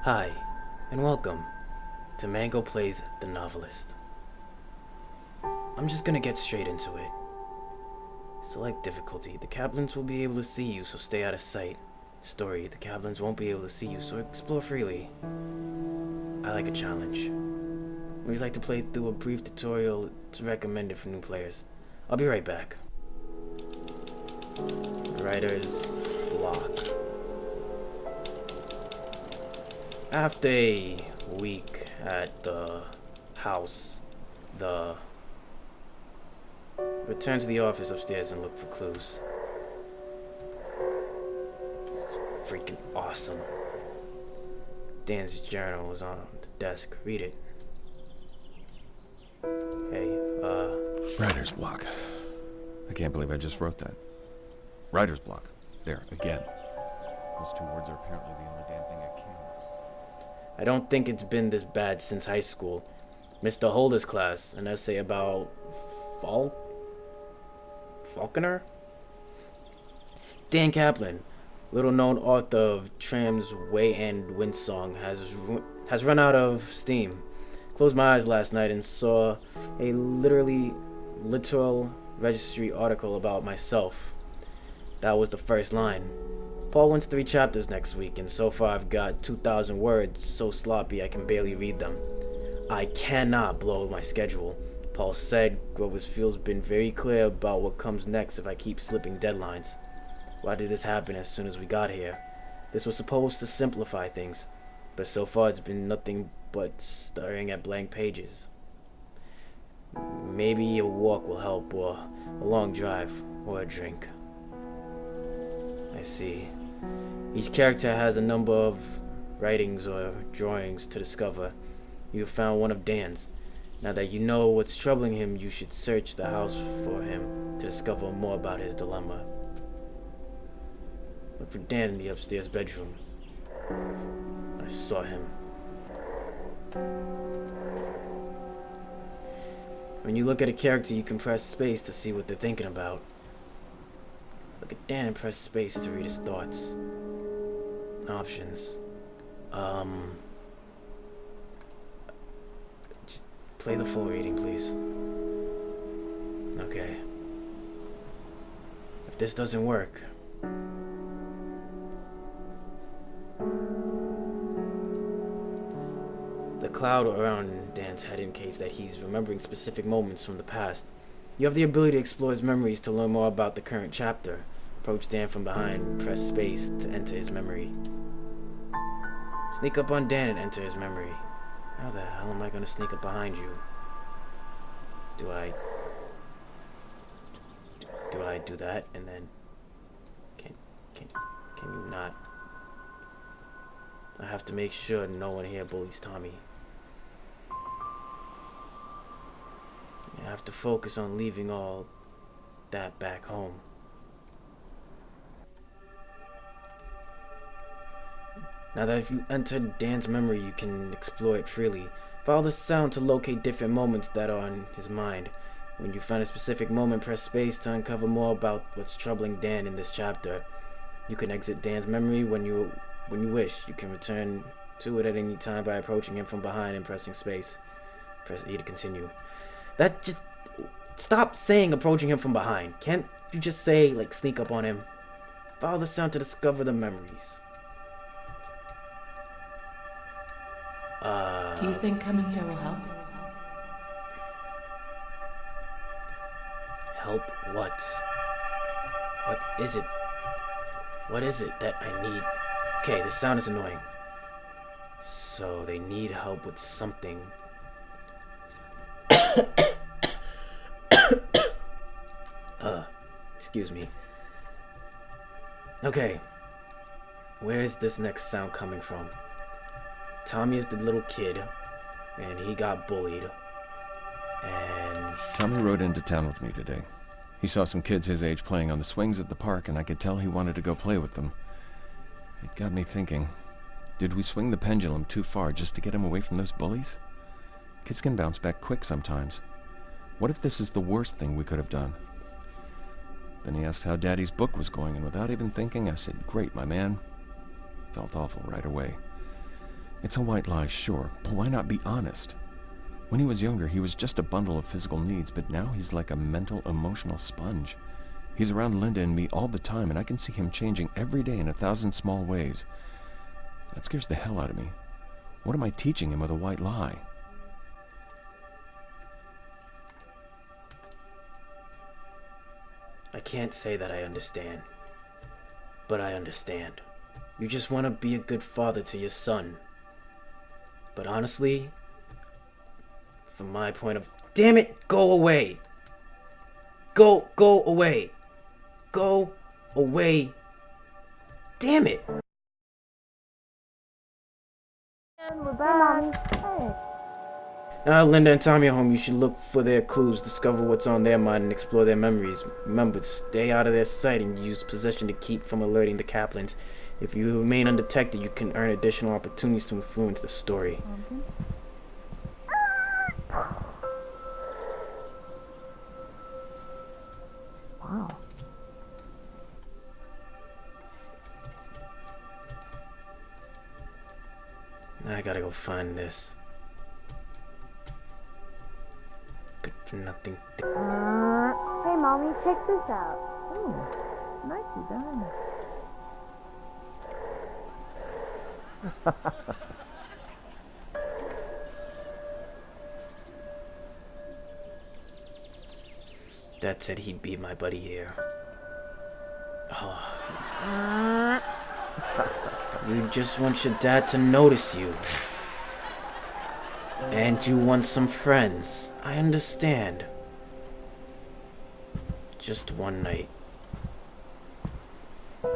Hi, and welcome to Mango Plays the Novelist. I'm just gonna get straight into it. Select difficulty. The Kaplans will be able to see you, so stay out of sight. Story. The Kaplans won't be able to see you, so explore freely. I like a challenge. We like to play through a brief tutorial. It's recommended for new players. I'll be right back. Writer's block. After a week at the house, return to the office upstairs and look for clues. It's freaking awesome. Dan's journal is on the desk. Read it. Hey, Writer's block. I can't believe I just wrote that. Writer's block. There, again. Those two words are apparently the only damn thing I can. I don't think it's been this bad since high school. Mr. Holder's class, an essay about Falconer? Dan Kaplan, little-known author of Tram's Way and Wind Song, has run out of steam. Closed my eyes last night and saw a literal registry article about myself. That was the first line. Paul wants 3 chapters next week, and so far I've got 2,000 words so sloppy I can barely read them. I cannot blow my schedule. Paul said Grover's Field's been very clear about what comes next if I keep slipping deadlines. Why did this happen as soon as we got here? This was supposed to simplify things, but so far it's been nothing but staring at blank pages. Maybe a walk will help, or a long drive, or a drink. I see. Each character has a number of writings or drawings to discover. You have found one of Dan's. Now that you know what's troubling him, you should search the house for him to discover more about his dilemma. Look for Dan in the upstairs bedroom. I saw him. When you look at a character, you can press space to see what they're thinking about. Look at Dan and press space to read his thoughts. Options. Just play the full reading, please. Okay. If this doesn't work... The cloud around Dan's head indicates that he's remembering specific moments from the past. You have the ability to explore his memories to learn more about the current chapter. Approach Dan from behind, press space to enter his memory. Sneak up on Dan and enter his memory. How the hell am I gonna sneak up behind you? Do I do that and then can you not? I have to make sure no one here bullies Tommy. I have to focus on leaving all that back home. Now that if you enter Dan's memory, you can explore it freely. Follow the sound to locate different moments that are on his mind. When you find a specific moment, press space to uncover more about what's troubling Dan in this chapter. You can exit Dan's memory when you wish. You can return to it at any time by approaching him from behind and pressing space. Press E to continue. That just... Stop saying approaching him from behind. Can't you just say, like, sneak up on him? Follow the sound to discover the memories. Do you think coming here will help? Help what? What is it? What is it that I need? Okay, this sound is annoying. So they need help with something. Excuse me. Okay. Where is this next sound coming from? Tommy is the little kid, and he got bullied. And... Tommy rode into town with me today. He saw some kids his age playing on the swings at the park, and I could tell he wanted to go play with them. It got me thinking, did we swing the pendulum too far just to get him away from those bullies? Kids can bounce back quick sometimes. What if this is the worst thing we could have done? Then he asked how Daddy's book was going, and without even thinking, I said, "Great, my man." Felt awful right away. It's a white lie, sure, but why not be honest? When he was younger, he was just a bundle of physical needs, but now he's like a mental, emotional sponge. He's around Linda and me all the time, and I can see him changing every day in 1,000 small ways. That scares the hell out of me. What am I teaching him with a white lie? I can't say that I understand, but I understand. You just want to be a good father to your son. But honestly, from my point of... Damn it! Go away! Go away! Go away! Damn it! And we're back. Hey. Now Linda and Tommy are home. You should look for their clues, discover what's on their mind, and explore their memories. Remember, stay out of their sight and use possession to keep from alerting the Kaplans. If you remain undetected, you can earn additional opportunities to influence the story. Wow. I gotta go find this. Good for nothing. Hey, Mommy, check this out. Ooh, nicely done. Dad said he'd be my buddy here. Oh. You just want your dad to notice you. And you want some friends. I understand. Just one night.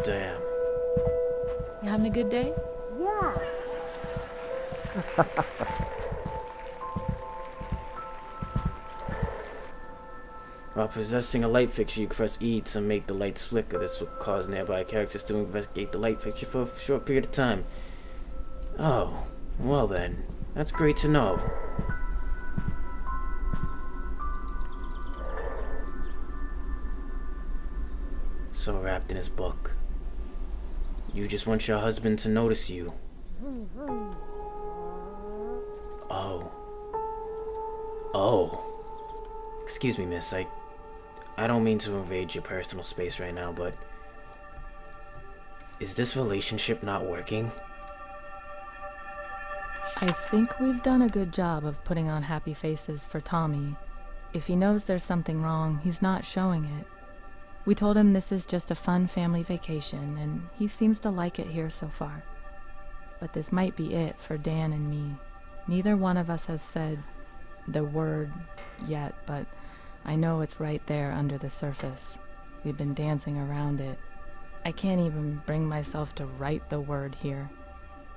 Damn. You having a good day? Yeah. While possessing a light fixture, you press E to make the lights flicker. This will cause nearby characters to investigate the light fixture for a short period of time. Oh, well then. That's great to know. So wrapped in his book. You just want your husband to notice you. Oh. Oh. Excuse me, miss. I don't mean to invade your personal space right now, but... Is this relationship not working? I think we've done a good job of putting on happy faces for Tommy. If he knows there's something wrong, he's not showing it. We told him this is just a fun family vacation, and he seems to like it here so far. But this might be it for Dan and me. Neither one of us has said the word yet, but I know it's right there under the surface. We've been dancing around it. I can't even bring myself to write the word here.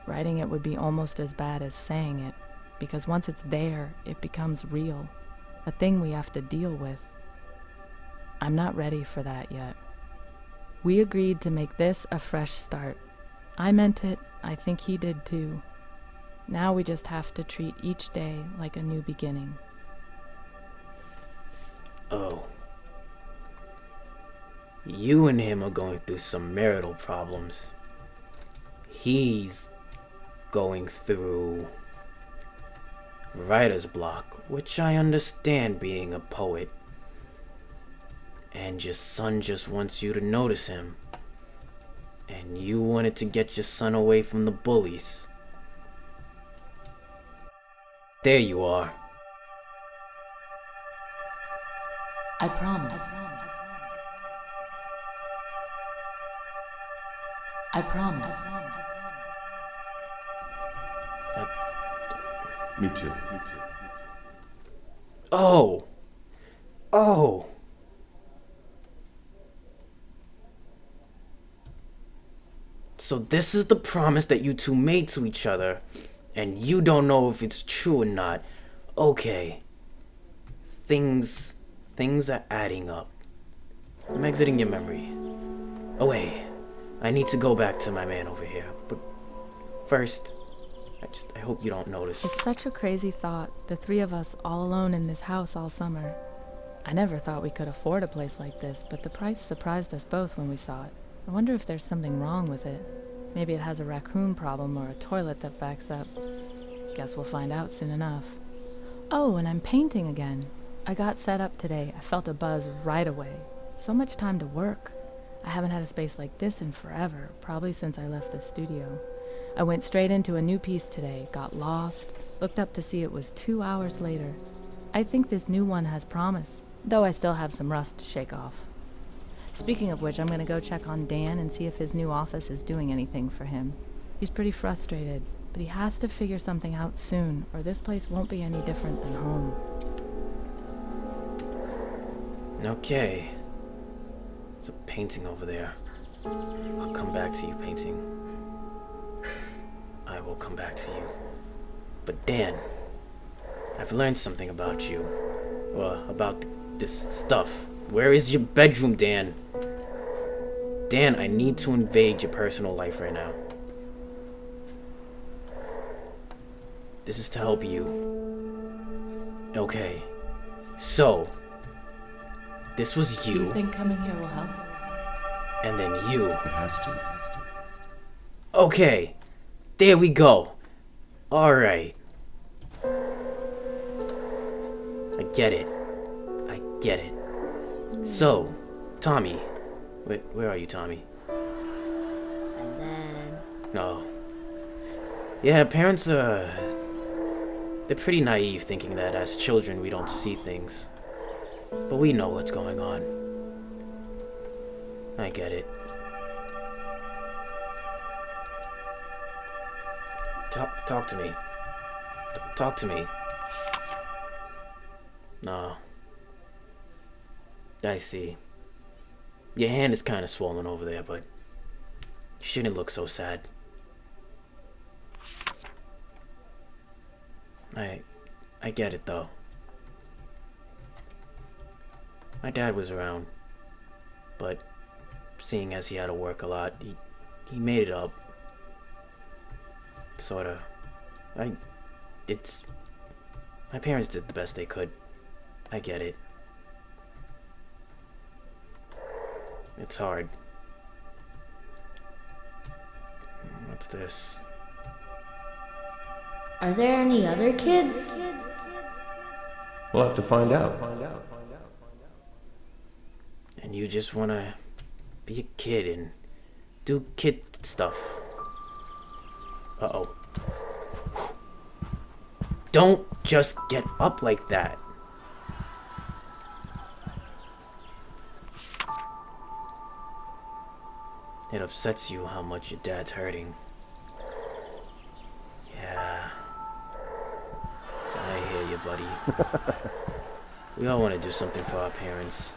Writing it would be almost as bad as saying it, because once it's there, it becomes real, a thing we have to deal with. I'm not ready for that yet. We agreed to make this a fresh start. I meant it, I think he did too. Now we just have to treat each day like a new beginning. Oh. You and him are going through some marital problems. He's going through writer's block, which I understand being a poet. And your son just wants you to notice him. And you wanted to get your son away from the bullies. There you are. I promise. I promise. Me too. Oh. Oh. So this is the promise that you two made to each other, and you don't know if it's true or not. Okay. Things are adding up. I'm exiting your memory. Oh wait, I need to go back to my man over here. But first, I hope you don't notice. It's such a crazy thought, the three of us all alone in this house all summer. I never thought we could afford a place like this, but the price surprised us both when we saw it. I wonder if there's something wrong with it. Maybe it has a raccoon problem or a toilet that backs up. Guess we'll find out soon enough. Oh, and I'm painting again. I got set up today. I felt a buzz right away. So much time to work. I haven't had a space like this in forever, probably since I left the studio. I went straight into a new piece today, got lost, looked up to see it was 2 hours later. I think this new one has promise, though I still have some rust to shake off. Speaking of which, I'm going to go check on Dan and see if his new office is doing anything for him. He's pretty frustrated, but he has to figure something out soon, or this place won't be any different than home. Okay. There's a painting over there. I'll come back to you, painting. I will come back to you. But Dan, I've learned something about you. About this stuff. Where is your bedroom, Dan? Dan, I need to invade your personal life right now. This is to help you. Okay. So, this was Do you think coming here will help? and then you. It has to. Okay, there we go. Alright. I get it. I get it. So, Tommy. Where are you, Tommy? And then... No. Yeah, parents they're pretty naive thinking that as children we don't see things. But we know what's going on. I get it. Talk to me. Talk to me. No. I see. Your hand is kind of swollen over there, but you shouldn't look so sad. I get it though. My dad was around, but seeing as he had to work a lot, he made it up. Sorta. My parents did the best they could. I get it. It's hard. What's this? Are there any other kids? We'll have to find out. And you just wanna be a kid and do kid stuff. Uh-oh. Don't just get up like that. It upsets you how much your dad's hurting. Yeah. I hear you, buddy. We all want to do something for our parents.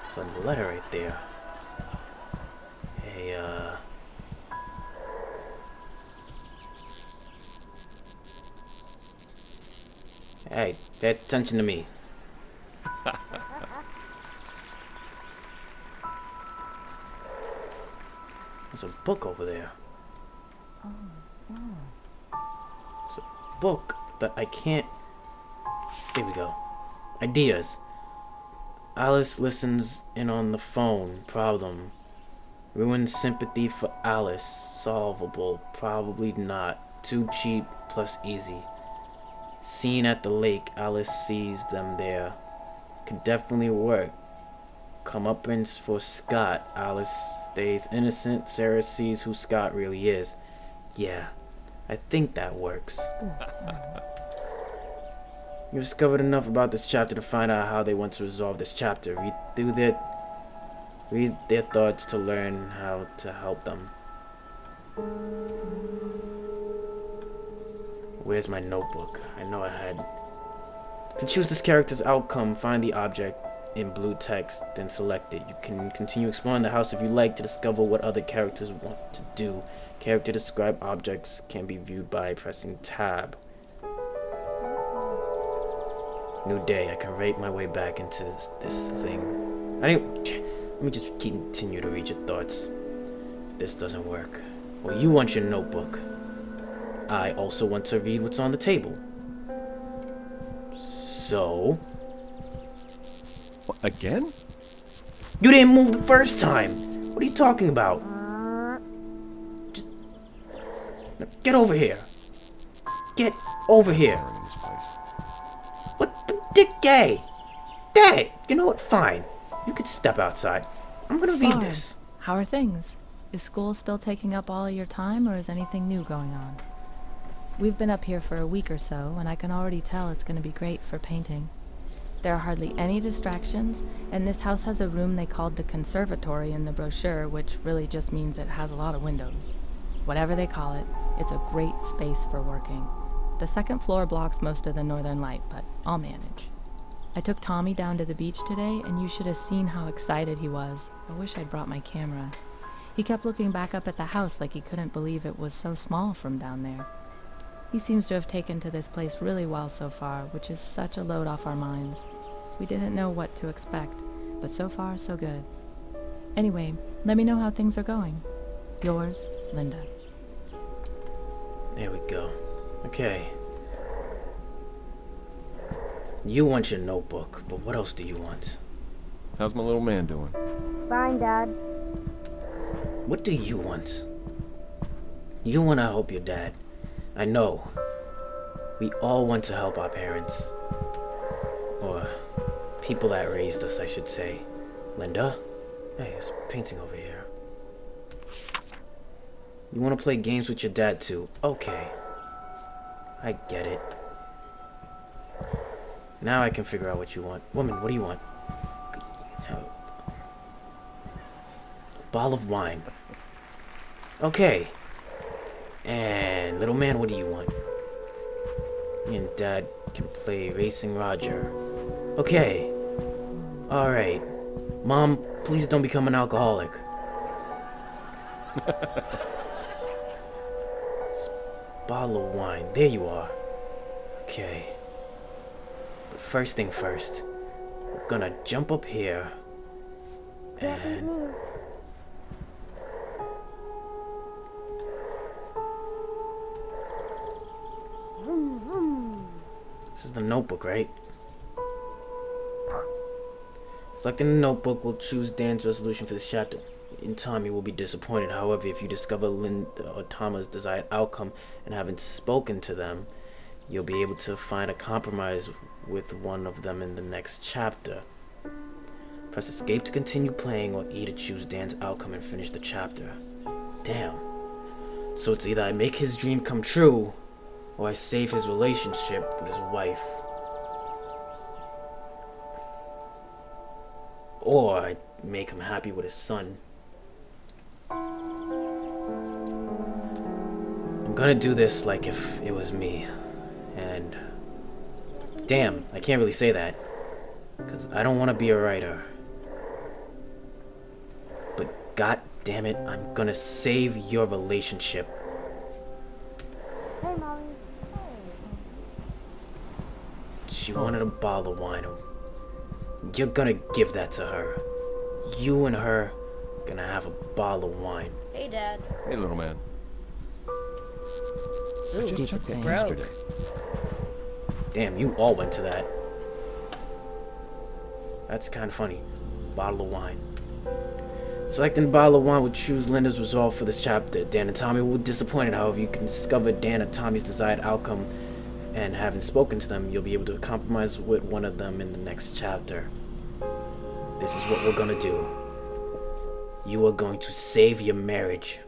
It's a letter right there. Hey, Hey, pay attention to me. There's a book over there. It's a book that I can't... Here we go. Ideas. Alice listens in on the phone. Problem. Ruined sympathy for Alice. Solvable. Probably not. Too cheap plus easy. Scene at the lake. Alice sees them there. Could definitely work. Comeuppance for Scott. Alice stays innocent. Sarah sees who Scott really is. Yeah, I think that works. You discovered enough about this chapter to find out how they want to resolve this chapter. Read their thoughts to learn how to help them. Where's my notebook? I know I had. To choose this character's outcome, find the object in blue text, then select it. You can continue exploring the house if you like to discover what other characters want to do. Character described objects can be viewed by pressing tab. New day. I can rate my way back into this thing. Let me just continue to read your thoughts. If this doesn't work, well, you want your notebook. I also want to read what's on the table. So... Again? You didn't move the first time! What are you talking about? Get over here. Get over here. Boring in this place. What the dick gay? Dad, you know what? Fine. You could step outside. I'm gonna read Fine. this. How are things? Is school still taking up all of your time, or is anything new going on? We've been up here for a week or so, and I can already tell it's going to be great for painting. There are hardly any distractions, and this house has a room they called the conservatory in the brochure, which really just means it has a lot of windows. Whatever they call it, it's a great space for working. The second floor blocks most of the northern light, but I'll manage. I took Tommy down to the beach today, and you should have seen how excited he was. I wish I'd brought my camera. He kept looking back up at the house like he couldn't believe it was so small from down there. He seems to have taken to this place really well so far, which is such a load off our minds. We didn't know what to expect, but so far, so good. Anyway, let me know how things are going. Yours, Linda. There we go. Okay. You want your notebook, but what else do you want? How's my little man doing? Fine, Dad. What do you want? You want to help your dad. I know. We all want to help our parents. Or people that raised us, I should say. Linda? Hey, there's a painting over here. You want to play games with your dad too? Okay. I get it. Now I can figure out what you want. Woman, what do you want? A bottle of wine. Okay. And little man, what do you want? Me and Dad can play Racing Roger. Okay. Alright. Mom, please don't become an alcoholic. Bottle of wine. There you are. Okay. But first thing first, we're gonna jump up here and this is the notebook, right? Selecting the notebook will choose Dan's resolution for this chapter. In time, you will be disappointed. However, if you discover Linda or Tama's desired outcome and haven't spoken to them, you'll be able to find a compromise with one of them in the next chapter. Press escape to continue playing, or E to choose Dan's outcome and finish the chapter. Damn. So it's either I make his dream come true, or I save his relationship with his wife. Or I make him happy with his son. I'm gonna do this like if it was me. And damn, I can't really say that, because I don't want to be a writer. But god damn it, I'm gonna save your relationship. Hey, Mommy. She wanted a bottle of wine. You're gonna give that to her. You and her gonna have a bottle of wine. Hey, Dad. Hey, little man. Stupid Checked thing. it yesterday. Damn, you all went to that. That's kind of funny. Bottle of wine. Selecting a bottle of wine would choose Linda's resolve for this chapter. Dan and Tommy will be disappointed. However, you can discover Dan and Tommy's desired outcome, and having spoken to them, you'll be able to compromise with one of them in the next chapter. This is what we're gonna do. You are going to save your marriage.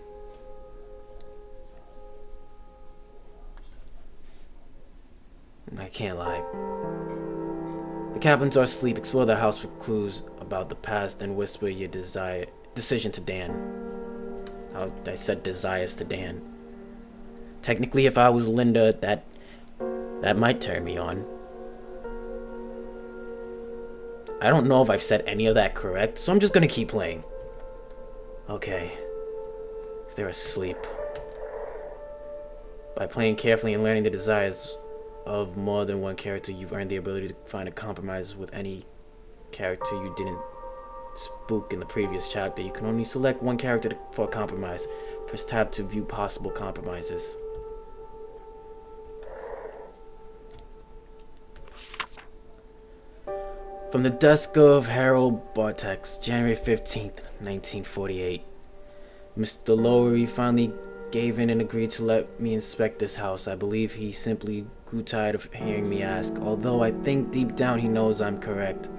I can't lie. The Kaplans are asleep. Explore the house for clues about the past, then whisper your decision to Dan. I said desires to Dan. Technically, if I was Linda, that might turn me on. I don't know if I've said any of that correct, so I'm just gonna keep playing. Okay. If they're asleep. By playing carefully and learning the desires of more than one character, you've earned the ability to find a compromise with any character you didn't spook in the previous chapter. You can only select one character for a compromise. Press tab to view possible compromises. From the desk of Harold Bartex, January 15th, 1948. Mr. Lowry finally gave in and agreed to let me inspect this house. I believe he simply grew tired of hearing me ask, although I think deep down he knows I'm correct.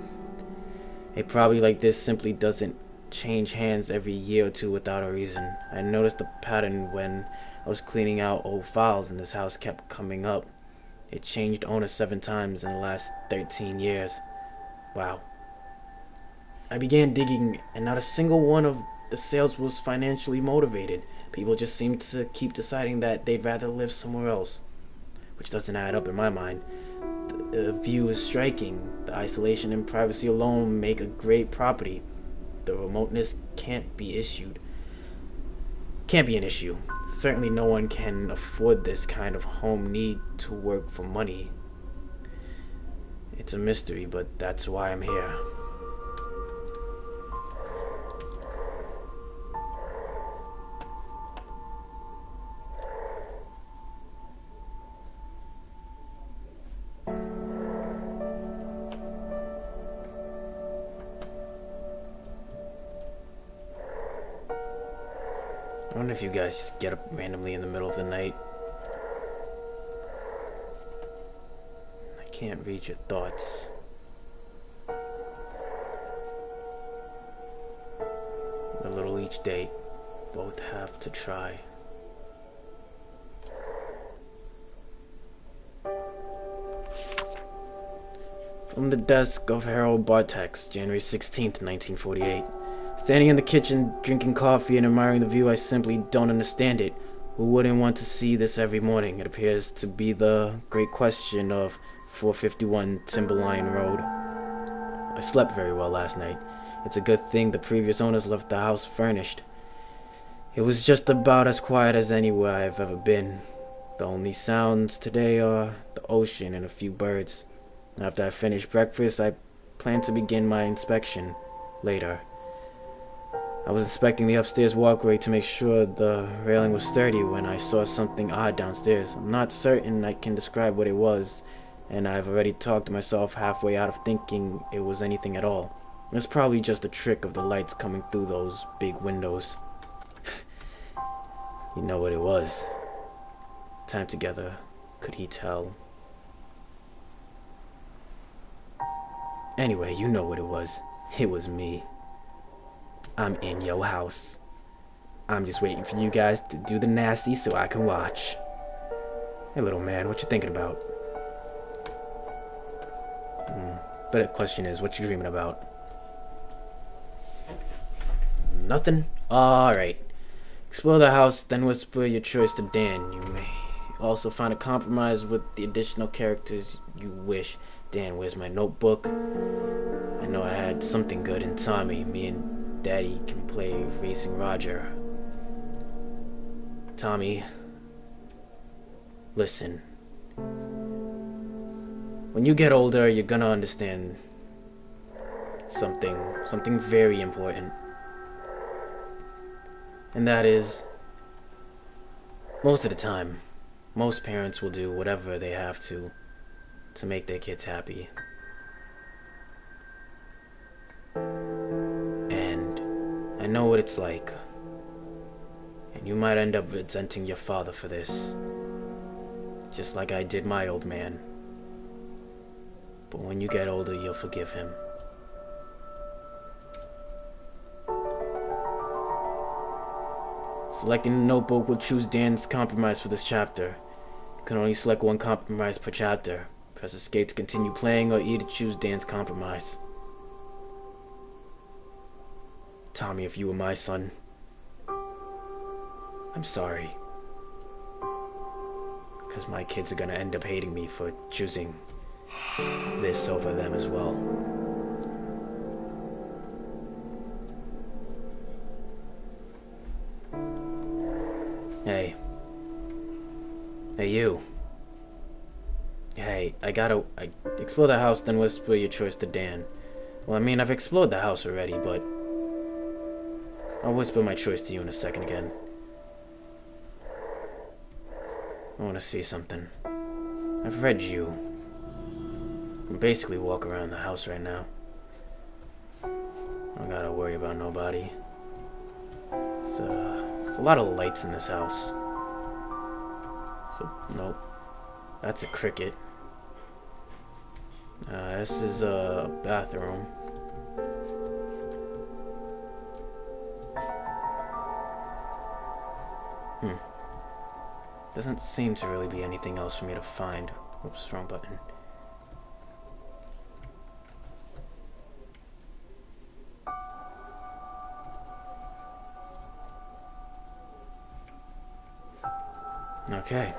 A property like this simply doesn't change hands every year or two without a reason. I noticed a pattern when I was cleaning out old files and this house kept coming up. It changed owners 7 times in the last 13 years. Wow. I began digging, and not a single one of the sales was financially motivated. People just seemed to keep deciding that they'd rather live somewhere else, which doesn't add up in my mind. The view is striking. The isolation and privacy alone make a great property. The remoteness can't be an issue. Certainly no one can afford this kind of home need to work for money. It's a mystery, but that's why I'm here. I wonder if you guys just get up randomly in the middle of the night. I can't read your thoughts. A little each day, both have to try. From the desk of Harold Bartex, January 16th, 1948. Standing in the kitchen, drinking coffee and admiring the view, I simply don't understand it. Who wouldn't want to see this every morning? It appears to be the great question of 451 Timberline Road. I slept very well last night. It's a good thing the previous owners left the house furnished. It was just about as quiet as anywhere I've ever been. The only sounds today are the ocean and a few birds. After I finish breakfast, I plan to begin my inspection later. I was inspecting the upstairs walkway to make sure the railing was sturdy when I saw something odd downstairs. I'm not certain I can describe what it was, and I've already talked myself halfway out of thinking it was anything at all. It's probably just a trick of the lights coming through those big windows. You know what it was. Time together, could he tell? Anyway, you know what it was. It was me. I'm in your house. I'm just waiting for you guys to do the nasty so I can watch. Hey, little man, what you thinking about? But the question is, what you dreaming about? Nothing? Alright. Explore the house, then whisper your choice to Dan. You may also find a compromise with the additional characters you wish. Dan, where's my notebook? I know I had something good in Tommy. Me and Daddy can play Racing Roger. Tommy, listen. When you get older, you're gonna understand something very important. And that is, most of the time, most parents will do whatever they have to make their kids happy. And I know what it's like. And you might end up resenting your father for this, just like I did my old man. But when you get older, you'll forgive him. Selecting the notebook will choose Dan's compromise for this chapter. You can only select one compromise per chapter. Press escape to continue playing, or E to choose Dan's compromise. Tommy, if you were my son, I'm sorry. Because my kids are gonna end up hating me for choosing this over them as well. Hey. Hey, you. Hey, I explore the house, then whisper your choice to Dan. Well, I mean, I've explored the house already, but I'll whisper my choice to you in a second again. I want to see something. I've read you. I can basically walk around the house right now. I don't gotta worry about nobody. It's There's a lot of lights in this house. So, nope. That's a cricket. This is a bathroom. Doesn't seem to really be anything else for me to find. Oops, wrong button. Okay.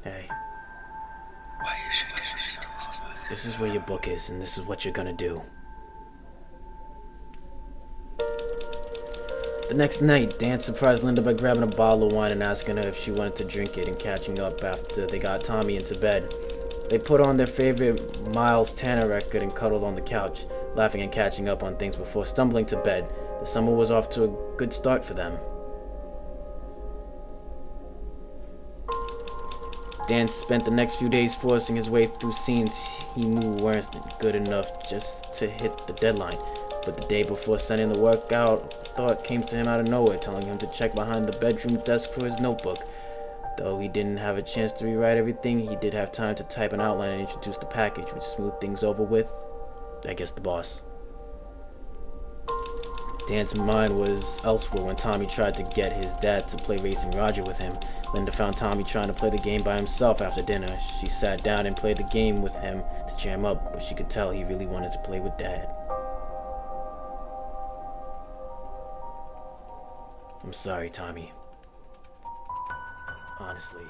Hey. This is where your book is, and this is what you're gonna do. The next night, Dan surprised Linda by grabbing a bottle of wine and asking her if she wanted to drink it and catching up after they got Tommy into bed. They put on their favorite Miles Tanner record and cuddled on the couch, laughing and catching up on things before stumbling to bed. The summer was off to a good start for them. Dan spent the next few days forcing his way through scenes he knew weren't good enough just to hit the deadline. But the day before sending the work out, a thought came to him out of nowhere, telling him to check behind the bedroom desk for his notebook. Though he didn't have a chance to rewrite everything, he did have time to type an outline and introduce the package, which smoothed things over with, I guess, the boss. Dan's mind was elsewhere when Tommy tried to get his dad to play Racing Roger with him. Linda found Tommy trying to play the game by himself after dinner. She sat down and played the game with him to cheer him up, but she could tell he really wanted to play with Dad. I'm sorry, Tommy. Honestly.